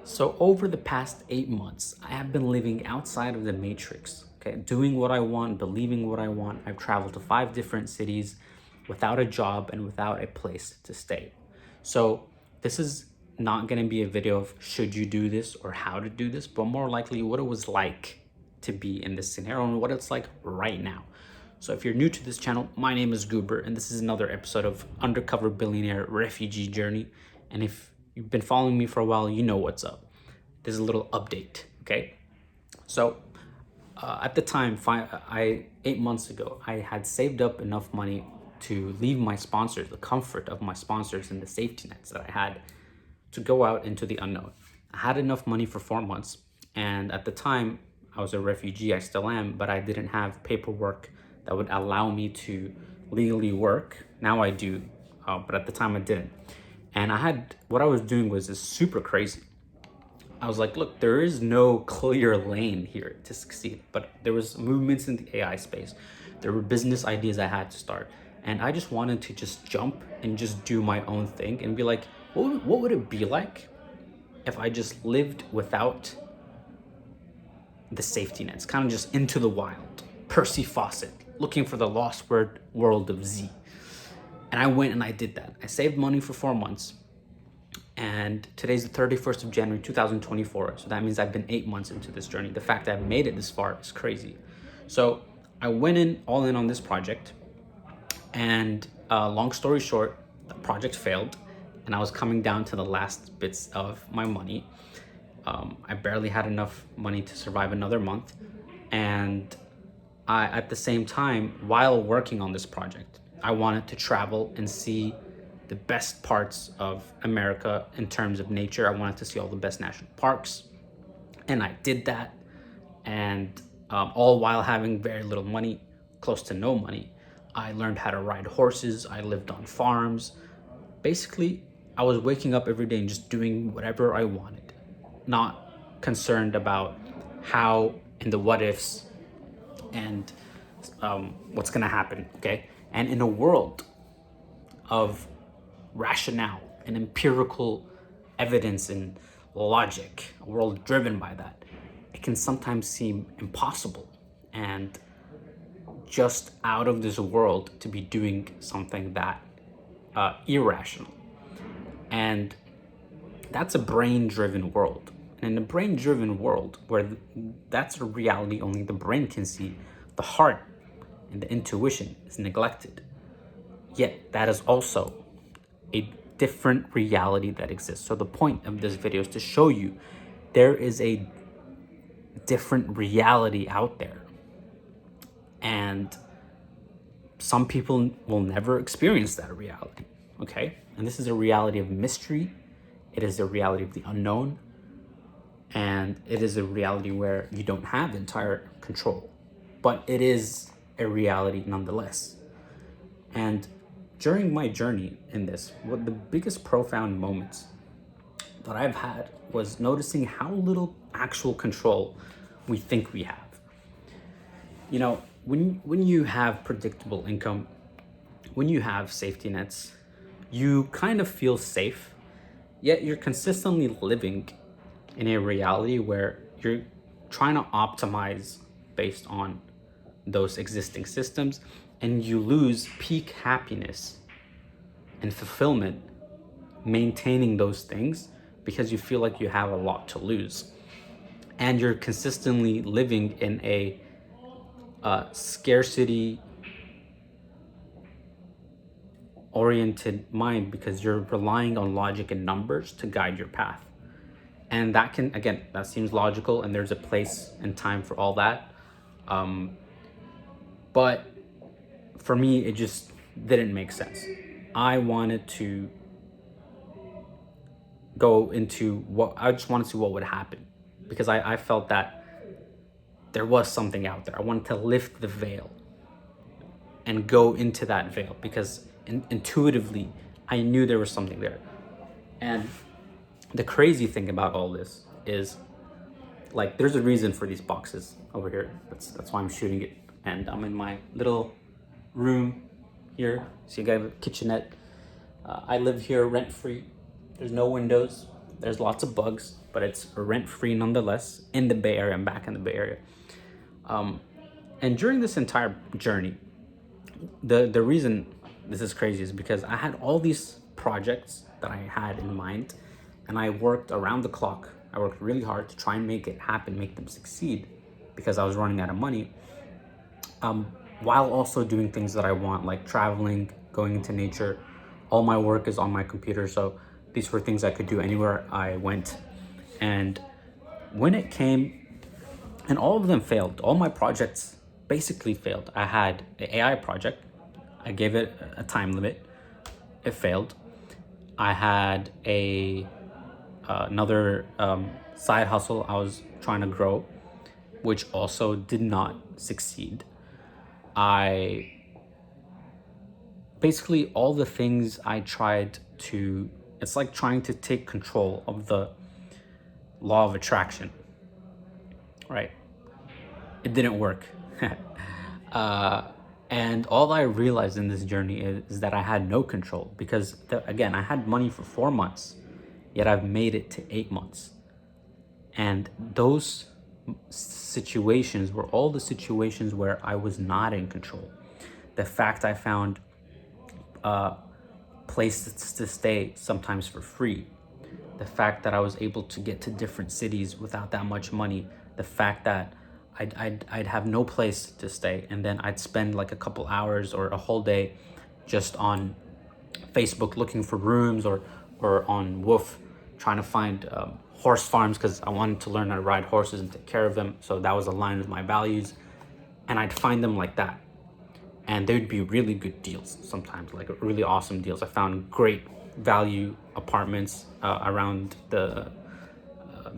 So over the past 8 months, I have been living outside of the matrix, okay? Doing what I want, believing what I want. I've traveled to 5 different cities without a job and without a place to stay. So this is not gonna be a video of should you do this or how to do this, but more likely what it was like to be in this scenario and what it's like right now. So if you're new to this channel, my name is Goober, and this is another episode of Undercover Billionaire Refugee Journey. And if you've been following me for a while, you know what's up. There's a little update, okay? So at the time, 8 months ago, I had saved up enough money to leave my sponsors, the comfort of my sponsors and the safety nets that I had, to go out into the unknown. I had enough money for 4 months, and at the time, I was a refugee, I still am, but I didn't have paperwork that would allow me to legally work. Now I do, but at the time I didn't. And what I was doing was super crazy. I was like, look, there is no clear lane here to succeed, but there was movements in the AI space. There were business ideas I had to start. And I just wanted to just jump and just do my own thing and be like, what would it be like if I just lived without the safety nets, kind of just into the wild, Percy Fawcett, looking for the lost world of Z. And I went and I did that. I saved money for 4 months. And today's the 31st of January, 2024. So that means I've been 8 months into this journey. The fact that I've made it this far is crazy. So I went all in on this project. And long story short, the project failed. And I was coming down to the last bits of my money. I barely had enough money to survive another month. And at the same time, while working on this project, I wanted to travel and see the best parts of America in terms of nature. I wanted to see all the best national parks. And I did that. And all while having very little money, close to no money. I learned how to ride horses. I lived on farms. Basically, I was waking up every day and just doing whatever I wanted, not concerned about how and the what ifs and what's gonna happen, okay? And in a world of rationale and empirical evidence and logic, a world driven by that, it can sometimes seem impossible and just out of this world to be doing something that irrational. And that's a brain-driven world. And in a brain-driven world where that's a reality only the brain can see, the heart and the intuition is neglected. Yet that is also a different reality that exists. So the point of this video is to show you there is a different reality out there. And some people will never experience that reality, okay? And this is a reality of mystery. It is a reality of the unknown. And it is a reality where you don't have entire control. But it is a reality nonetheless. And during my journey in this, what the biggest profound moments that I've had was noticing how little actual control we think we have. You know, when you have predictable income, when you have safety nets, you kind of feel safe, yet you're consistently living in a reality where you're trying to optimize based on those existing systems, and you lose peak happiness and fulfillment maintaining those things because you feel like you have a lot to lose. And you're consistently living in a scarcity oriented mind because you're relying on logic and numbers to guide your path. And that can, again, that seems logical, and there's a place and time for all that. But for me, it just didn't make sense. I wanted to go into I just wanted to see what would happen because I felt that there was something out there. I wanted to lift the veil and go into that veil because intuitively, I knew there was something there. And the crazy thing about all this is, like, there's a reason for these boxes over here. That's why I'm shooting it. And I'm in my little room here. So you got a kitchenette. I live here rent-free. There's no windows. There's lots of bugs, but it's rent-free nonetheless in the Bay Area. I'm back in the Bay Area. And during this entire journey, the reason this is crazy is because I had all these projects that I had in mind, and I worked around the clock. I worked really hard to try and make it happen, make them succeed, because I was running out of money, while also doing things that I want, like traveling, going into nature. All my work is on my computer, so these were things I could do anywhere I went. And when it came, and all of them failed, all my projects basically failed. I had an AI project, I gave it a time limit, it failed. I had another side hustle I was trying to grow, which also did not succeed. Basically all the things I tried to, it's like trying to take control of the law of attraction, right? It didn't work. And all I realized in this journey is that I had no control, because again, I had money for 4 months, yet I've made it to 8 months. And those situations were all the situations where I was not in control. The fact I found places to stay, sometimes for free. The fact that I was able to get to different cities without that much money. The fact that I'd have no place to stay, and then I'd spend like a couple hours or a whole day just on Facebook looking for rooms, or on Woof trying to find horse farms, because I wanted to learn how to ride horses and take care of them. So that was aligned with my values, and I'd find them like that. And there'd be really good deals sometimes, like really awesome deals. I found great value apartments around the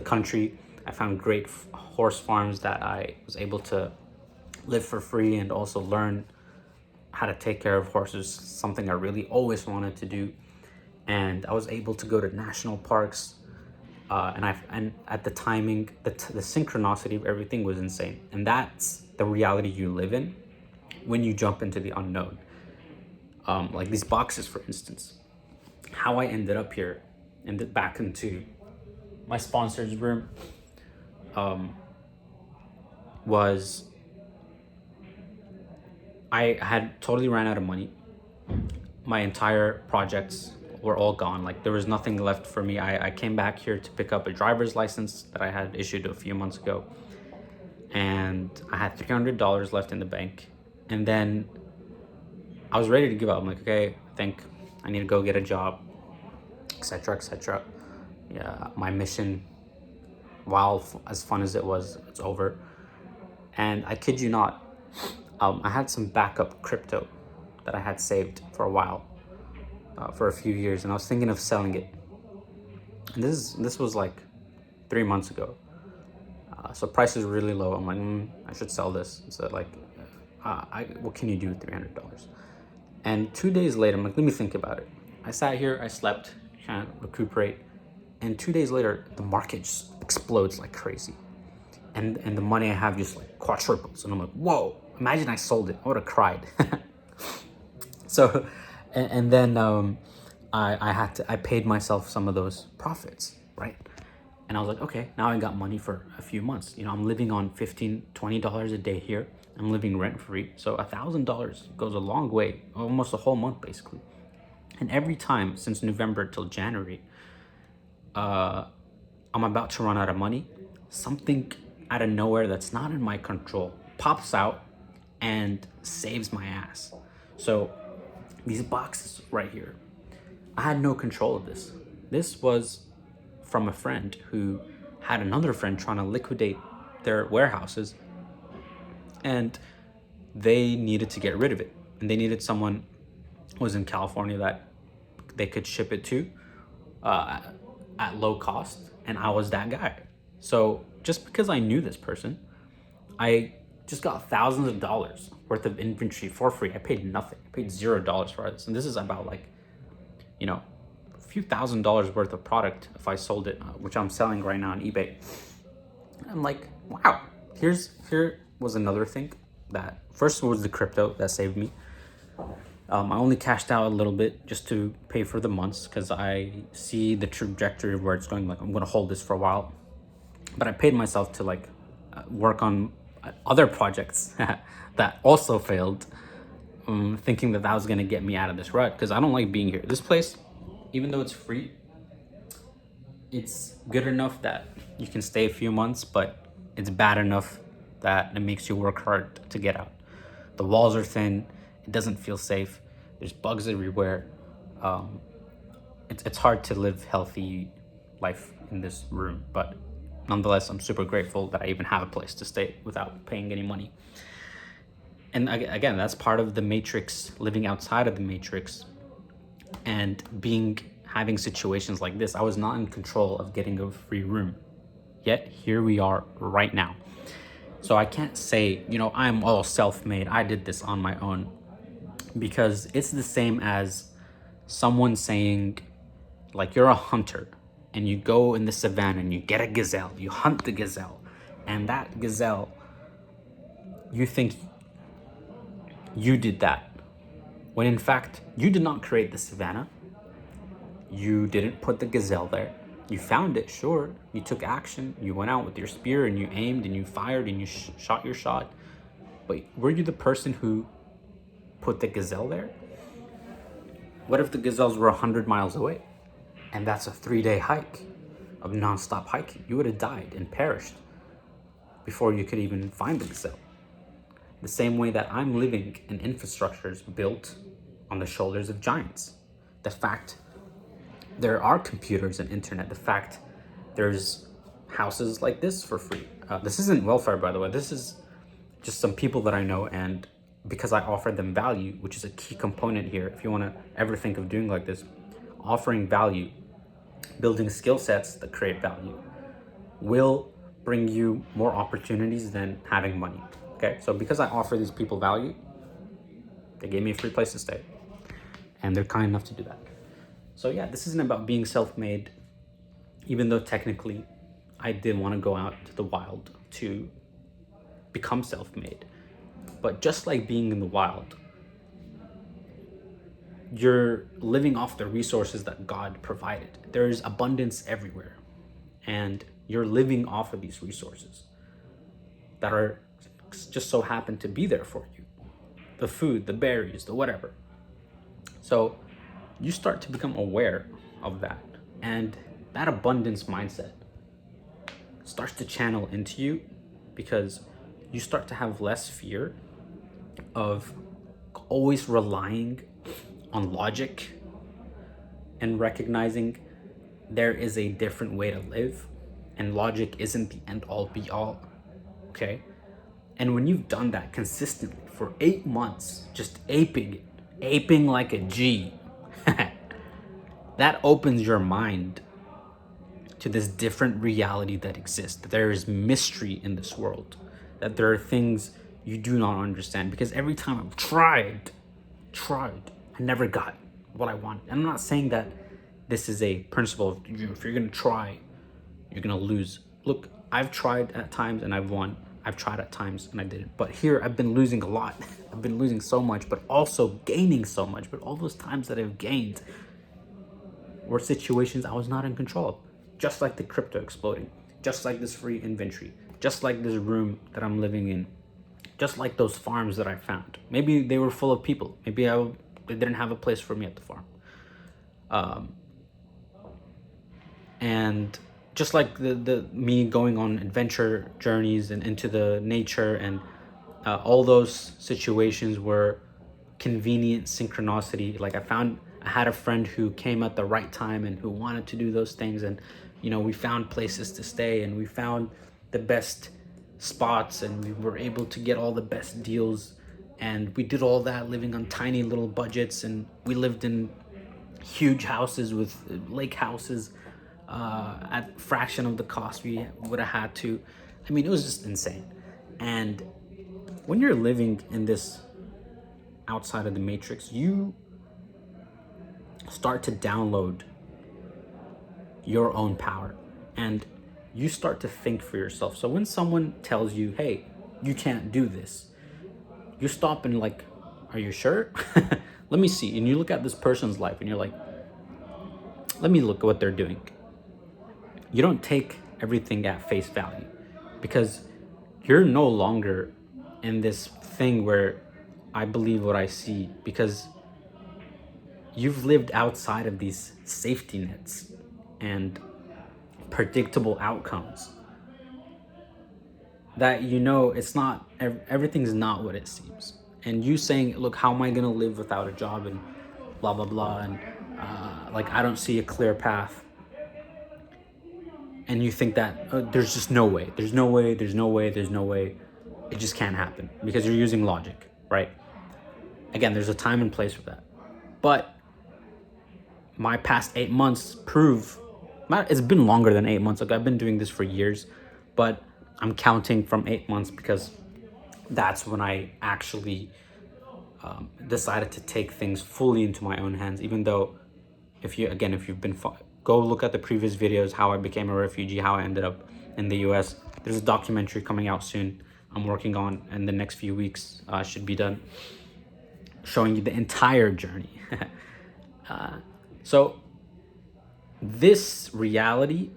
country. I found great horse farms that I was able to live for free and also learn how to take care of horses, something I really always wanted to do. And I was able to go to national parks, and at the timing, the synchronicity of everything was insane. And that's the reality you live in when you jump into the unknown. Like these boxes, for instance, how I ended up here and back into my sponsor's room was I had totally ran out of money. My entire projects were all gone. Like there was nothing left for me. I came back here to pick up a driver's license that I had issued a few months ago, and I had $300 left in the bank. And then I was ready to give up. I'm like, okay, I think I need to go get a job, etc., etc. Yeah, my mission, while as fun as it was, it's over. And I kid you not, I had some backup crypto that I had saved for a while, for a few years, and I was thinking of selling it. And this was like 3 months ago. So price is really low. I'm like, I should sell this. So like, what can you do with $300? And 2 days later, I'm like, let me think about it. I sat here, I slept, kind of recuperate, and 2 days later, the market just explodes like crazy, and the money I have just like quadruples, and I'm like, whoa! Imagine I sold it, I would have cried. So, and then I paid myself some of those profits, right? And I was like, okay, now I got money for a few months. You know, I'm living on $15, $20 a day here. I'm living rent free. So $1,000 goes a long way, almost a whole month basically. And every time since November till January, I'm about to run out of money. Something out of nowhere that's not in my control pops out and saves my ass. So these boxes right here, I had no control of this. This was from a friend who had another friend trying to liquidate their warehouses, and they needed to get rid of it. And they needed someone who was in California that they could ship it to at low cost, and I was that guy. So just because I knew this person, I just got thousands of dollars worth of inventory for free. I paid nothing. I paid $0 for this. And this is about like, you know, a few $1,000s worth of product if I sold it, which I'm selling right now on eBay. I'm like, wow, here was another thing that first was the crypto that saved me. I only cashed out a little bit just to pay for the months because I see the trajectory of where it's going. Like, I'm gonna hold this for a while, but I paid myself to like work on other projects that also failed, thinking that that was gonna get me out of this rut because I don't like being here. This place, even though it's free, it's good enough that you can stay a few months, but it's bad enough that it makes you work hard to get out. The walls are thin. It doesn't feel safe. There's bugs everywhere. It's hard to live healthy life in this room, but nonetheless, I'm super grateful that I even have a place to stay without paying any money. And again, that's part of the matrix, living outside of the matrix and having situations like this. I was not in control of getting a free room, yet here we are right now. So I can't say, I'm all self-made, I did this on my own, because it's the same as someone saying, like, you're a hunter and you go in the savannah and you get a gazelle, you hunt the gazelle, and that gazelle, you think you did that, when in fact you did not create the savannah. You didn't put the gazelle there. You found it, sure. You took action. You went out with your spear and you aimed and you fired and you shot your shot. But were you the person who put the gazelle there? What if the gazelles were 100 miles away? And that's a 3-day hike of nonstop hiking. You would have died and perished before you could even find the gazelle. The same way that I'm living in infrastructures built on the shoulders of giants. The fact there are computers and internet, the fact there's houses like this for free. This isn't welfare, by the way. This is just some people that I know, and because I offer them value, which is a key component here. If you want to ever think of doing like this, offering value, building skill sets that create value will bring you more opportunities than having money. Okay, so because I offer these people value, they gave me a free place to stay, and they're kind enough to do that. So yeah, this isn't about being self-made, even though technically I did want to go out to the wild to become self-made. But just like being in the wild, you're living off the resources that God provided. There's abundance everywhere, and you're living off of these resources that are just so happen to be there for you. The food, the berries, the whatever. So you start to become aware of that, and that abundance mindset starts to channel into you because you start to have less fear of always relying on logic and recognizing there is a different way to live, and logic isn't the end all be all. Okay? And when you've done that consistently for 8 months, just aping like a G, that opens your mind to this different reality that exists, that there is mystery in this world, that there are things you do not understand. Because every time I've tried, I never got what I want. I'm not saying that this is a principle of, if you're gonna try, you're gonna lose. Look, I've tried at times and I've won. I've tried at times and I didn't. But here I've been losing a lot. I've been losing so much, but also gaining so much. But all those times that I've gained were situations I was not in control of. Just like the crypto exploding, just like this free inventory, just like this room that I'm living in, just like those farms that I found. Maybe they were full of people. Maybe they didn't have a place for me at the farm. And just like the me going on adventure journeys and into the nature, and all those situations were convenient synchronicity. Like I had a friend who came at the right time and who wanted to do those things, and we found places to stay, and we found the best spots, and we were able to get all the best deals, and we did all that living on tiny little budgets, and we lived in huge houses with lake houses at fraction of the cost we would have had to. I mean, it was just insane. And when you're living in this outside of the matrix, you start to download your own power, and you start to think for yourself. So when someone tells you, hey, you can't do this, you stop and like, are you sure? let me see. And you look at this person's life and you're like, let me look at what they're doing. You don't take everything at face value, because you're no longer in this thing where I believe what I see, because you've lived outside of these safety nets and predictable outcomes that it's not, everything's not what it seems. And you saying, look, how am I going to live without a job and blah blah blah, and like, I don't see a clear path, and you think that there's just no way, there's no way, there's no way, there's no way, it just can't happen, because you're using logic, right? Again, there's a time and place for that. But my past 8 months prove, it's been longer than 8 months. Like, I've been doing this for years, but I'm counting from 8 months because that's when I actually decided to take things fully into my own hands. Even though, if you've been, go look at the previous videos, how I became a refugee, how I ended up in the US. There's a documentary coming out soon I'm working on, and the next few weeks should be done, showing you the entire journey. So this reality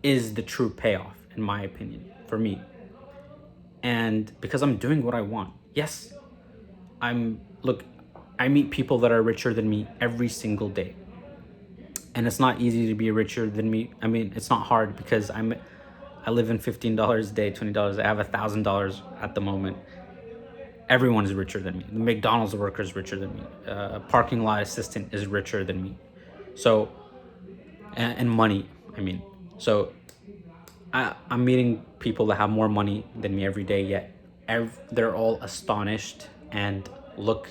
is the true payoff, in my opinion, for me. And because I'm doing what I want. Yes, I meet people that are richer than me every single day. And it's not easy to be richer than me. I mean, it's not hard, because I live in $15 a day, $20. I have $1,000 at the moment. Everyone is richer than me. The McDonald's worker is richer than me. Parking lot assistant is richer than me. So, and money, I mean. So I'm meeting people that have more money than me every day, yet they're all astonished and look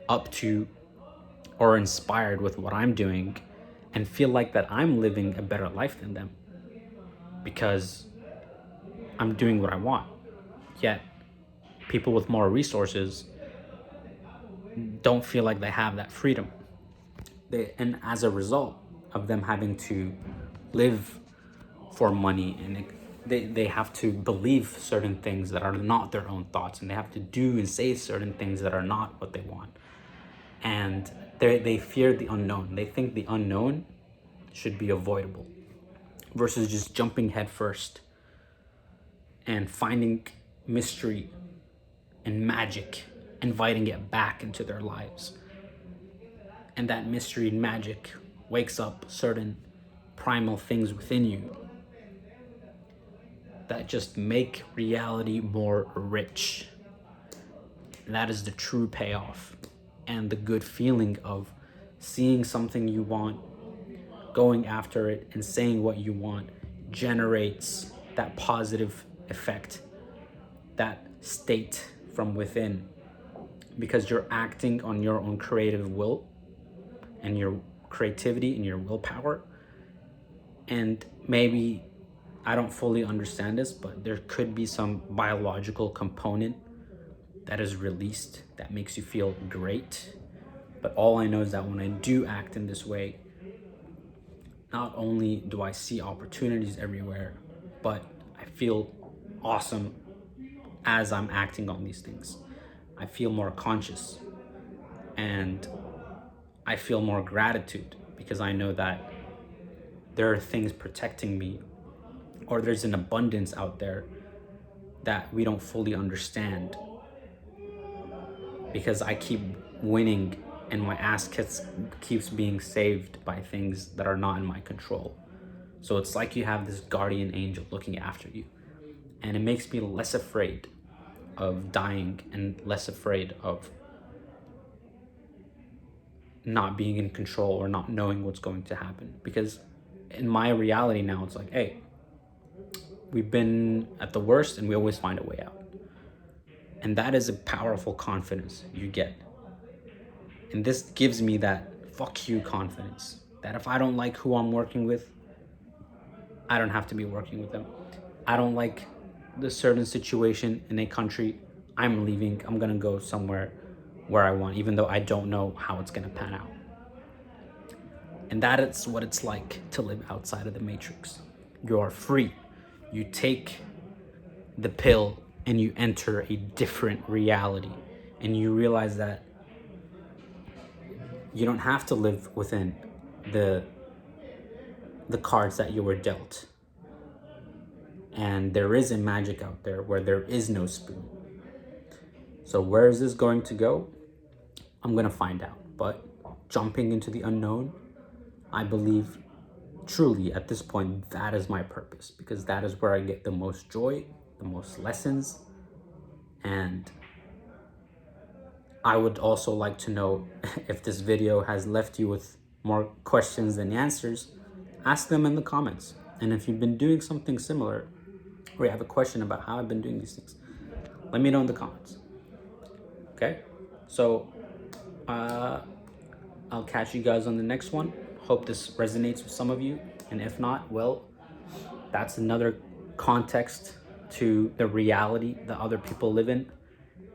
up to or inspired with what I'm doing, and feel like that I'm living a better life than them because I'm doing what I want. Yet people with more resources don't feel like they have that freedom. And as a result of them having to live for money, and they have to believe certain things that are not their own thoughts, and they have to do and say certain things that are not what they want. And they fear the unknown. They think the unknown should be avoidable, versus just jumping headfirst and finding mystery and magic, inviting it back into their lives. And that mystery and magic wakes up certain primal things within you that just make reality more rich. And that is the true payoff, and the good feeling of seeing something you want, going after it, and saying what you want generates that positive effect, that state from within, because you're acting on your own creative will and your creativity and your willpower. And maybe I don't fully understand this, but there could be some biological component that is released that makes you feel great. But all I know is that when I do act in this way, not only do I see opportunities everywhere, but I feel awesome as I'm acting on these things. I feel more conscious, and I feel more gratitude, because I know that there are things protecting me, or there's an abundance out there that we don't fully understand, because I keep winning and my ass keeps being saved by things that are not in my control. So it's like you have this guardian angel looking after you, and it makes me less afraid of dying and less afraid of not being in control or not knowing what's going to happen. Because in my reality now, it's like, hey, we've been at the worst and we always find a way out. And that is a powerful confidence you get. And this gives me that fuck you confidence, that if I don't like who I'm working with, I don't have to be working with them. I don't like the certain situation in a country, I'm leaving. I'm gonna go somewhere where I want, even though I don't know how it's gonna pan out. And that is what it's like to live outside of the matrix. You are free. You take the pill and you enter a different reality, and you realize that you don't have to live within the cards that you were dealt. And there is a magic out there where there is no spoon. So where is this going to go? I'm going to find out. But jumping into the unknown, I believe truly at this point, that is my purpose, because that is where I get the most joy, the most lessons. And I would also like to know if this video has left you with more questions than answers. Ask them in the comments. And if you've been doing something similar, or you have a question about how I've been doing these things, let me know in the comments. Okay? So I'll catch you guys on the next one. Hope this resonates with some of you. And if not, well, that's another context to the reality that other people live in,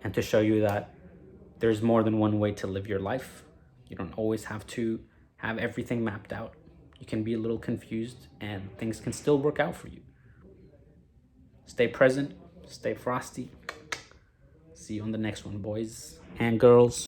and to show you that there's more than one way to live your life. You don't always have to have everything mapped out. You can be a little confused and things can still work out for you. Stay present, stay frosty. See you on the next one, boys and girls.